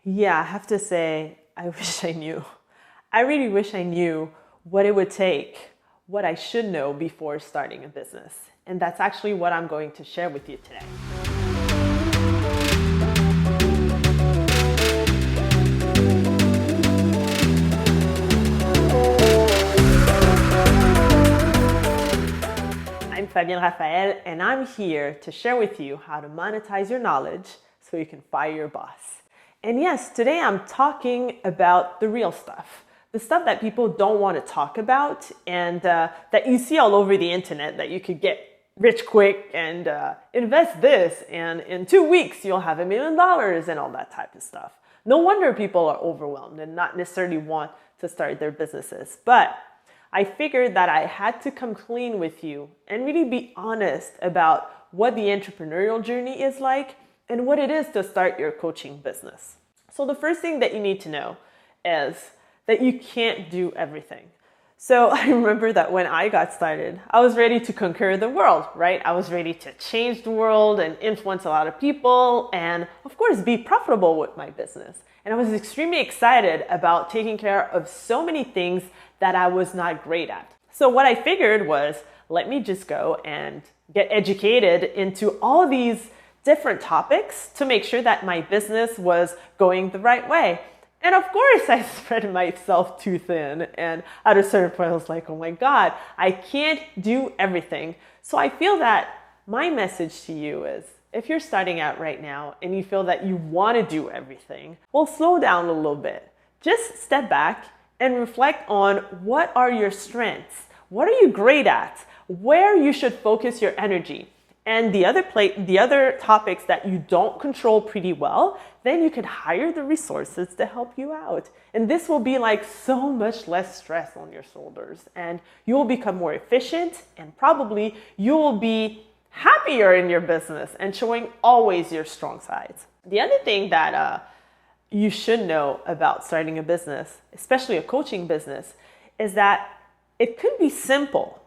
Yeah, I have to say, I wish I knew. I really wish I knew what it would take, what I should know before starting a business. And that's actually what I'm going to share with you today. I'm Fabienne Raphael, and I'm here to share with you how to monetize your knowledge so you can fire your boss. And yes, today I'm talking about the real stuff. The stuff that people don't want to talk about and that you see all over the internet, that you could get rich quick and invest this, and in 2 weeks you'll have $1 million and all that type of stuff. No wonder people are overwhelmed and not necessarily want to start their businesses. But I figured that I had to come clean with you and really be honest about what the entrepreneurial journey is like and what it is to start your coaching business. So the first thing that you need to know is that you can't do everything. So I remember that when I got started, I was ready to conquer the world, right? I was ready to change the world and influence a lot of people and, of course, be profitable with my business. And I was extremely excited about taking care of so many things that I was not great at. So what I figured was, let me just go and get educated into all these different topics to make sure that my business was going the right way. And of course, I spread myself too thin. And at a certain point, I was like, oh my God, I can't do everything. So I feel that my message to you is, if you're starting out right now and you feel that you want to do everything, well, slow down a little bit. Just step back and reflect on what are your strengths? What are you great at? Where you should focus your energy? And the other topics that you don't control pretty well, then you can hire the resources to help you out. And this will be like so much less stress on your shoulders. And you will become more efficient, and probably you will be happier in your business and showing always your strong sides. The other thing that you should know about starting a business, especially a coaching business, is that it could be simple,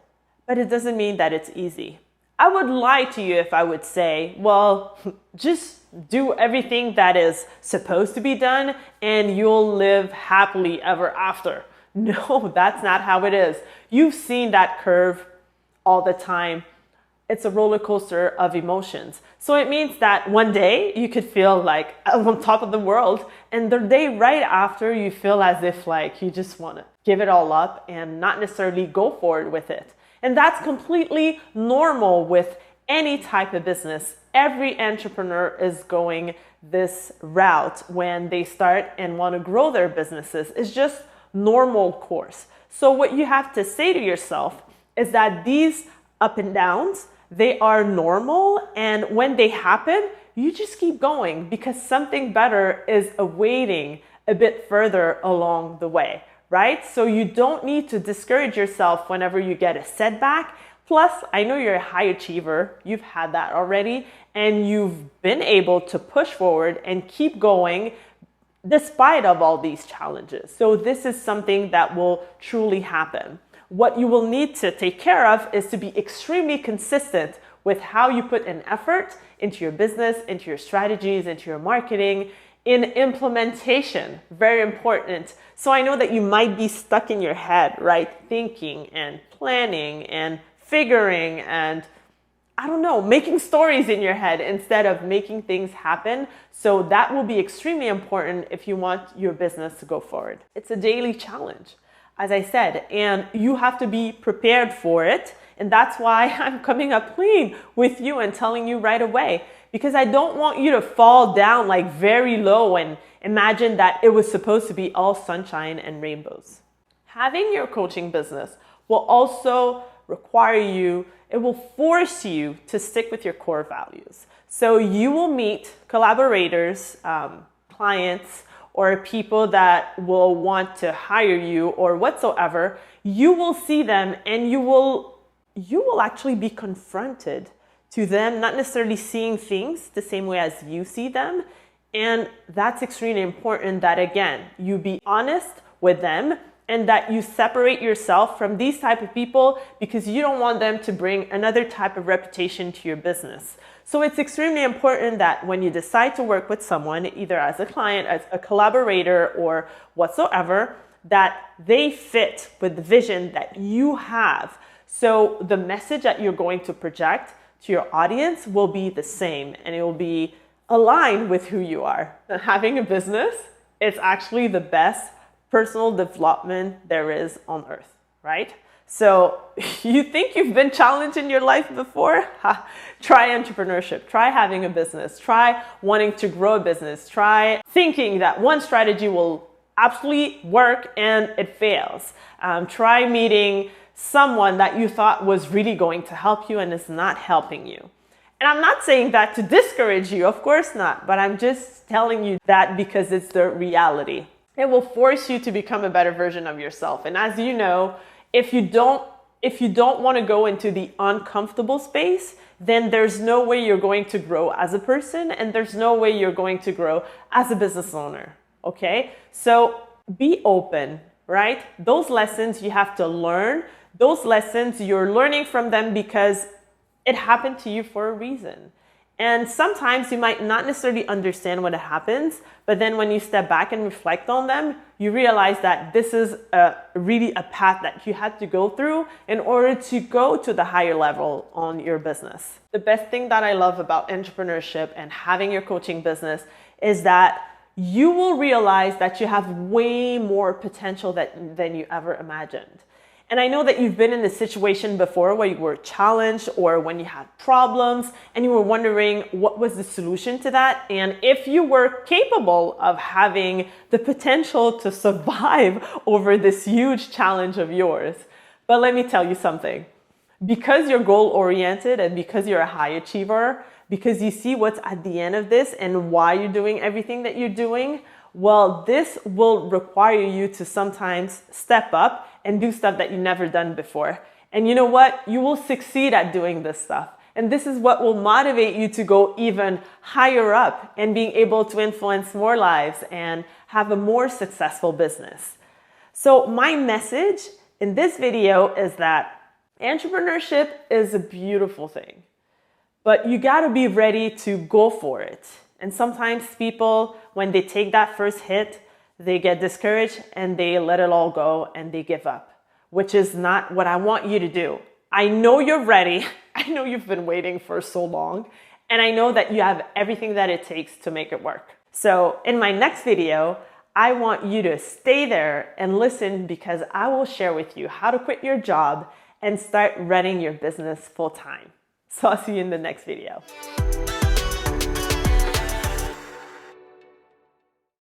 but it doesn't mean that it's easy. I would lie to you if I would say, well, just do everything that is supposed to be done and you'll live happily ever after. No, that's not how it is. You've seen that curve all the time. It's a roller coaster of emotions. So it means that one day you could feel like on top of the world, and the day right after you feel as if like you just want to give it all up and not necessarily go forward with it. And that's completely normal with any type of business. Every entrepreneur is going this route when they start and want to grow their businesses. It's just normal course. So what you have to say to yourself is that these up and downs, they are normal, and when they happen, you just keep going because something better is awaiting a bit further along the way, right? So you don't need to discourage yourself whenever you get a setback. Plus, I know you're a high achiever. You've had that already, and you've been able to push forward and keep going despite of all these challenges. So this is something that will truly happen. What you will need to take care of is to be extremely consistent with how you put an effort into your business, into your strategies, into your marketing, in implementation. Very important. So I know that you might be stuck in your head, right? Thinking and planning and figuring and, I don't know, making stories in your head instead of making things happen. So that will be extremely important if you want your business to go forward. It's a daily challenge, as I said, and you have to be prepared for it. And that's why I'm coming up clean with you and telling you right away, because I don't want you to fall down like very low and imagine that it was supposed to be all sunshine and rainbows. Having your coaching business will also require you, it will force you to stick with your core values. So you will meet collaborators, clients, or people that will want to hire you or whatsoever. You will see them and you will actually be confronted to them, not necessarily seeing things the same way as you see them. And that's extremely important that, again, you be honest with them and that you separate yourself from these type of people because you don't want them to bring another type of reputation to your business. So it's extremely important that when you decide to work with someone, either as a client, as a collaborator, or whatsoever, that they fit with the vision that you have. So the message that you're going to project to your audience will be the same, and it will be aligned with who you are. Having a business, it's actually the best personal development there is on earth, right? So you think you've been challenged in your life before? Try entrepreneurship, try having a business, try wanting to grow a business, try thinking that one strategy will absolutely work and it fails. Try meeting someone that you thought was really going to help you and is not helping you. And I'm not saying that to discourage you, of course not, but I'm just telling you that because it's the reality. It will force you to become a better version of yourself. And as you know, if you don't want to go into the uncomfortable space, then there's no way you're going to grow as a person, and there's no way you're going to grow as a business owner. Okay? So be open, right? Those lessons you have to learn. Those lessons you're learning from them because it happened to you for a reason. And sometimes you might not necessarily understand what happens, but then when you step back and reflect on them, you realize that this is really a path that you had to go through in order to go to the higher level on your business. The best thing that I love about entrepreneurship and having your coaching business is that you will realize that you have way more potential than you ever imagined. And I know that you've been in this situation before where you were challenged or when you had problems and you were wondering what was the solution to that, and if you were capable of having the potential to survive over this huge challenge of yours. But let me tell you something. Because you're goal-oriented and because you're a high achiever, because you see what's at the end of this and why you're doing everything that you're doing, well, this will require you to sometimes step up and do stuff that you've never done before. And you know what? You will succeed at doing this stuff. And this is what will motivate you to go even higher up and being able to influence more lives and have a more successful business. So my message in this video is that entrepreneurship is a beautiful thing, but you gotta be ready to go for it. And sometimes people, when they take that first hit, they get discouraged and they let it all go and they give up, which is not what I want you to do. I know you're ready. I know you've been waiting for so long, and I know that you have everything that it takes to make it work. So in my next video, I want you to stay there and listen, because I will share with you how to quit your job and start running your business full time. So I'll see you in the next video.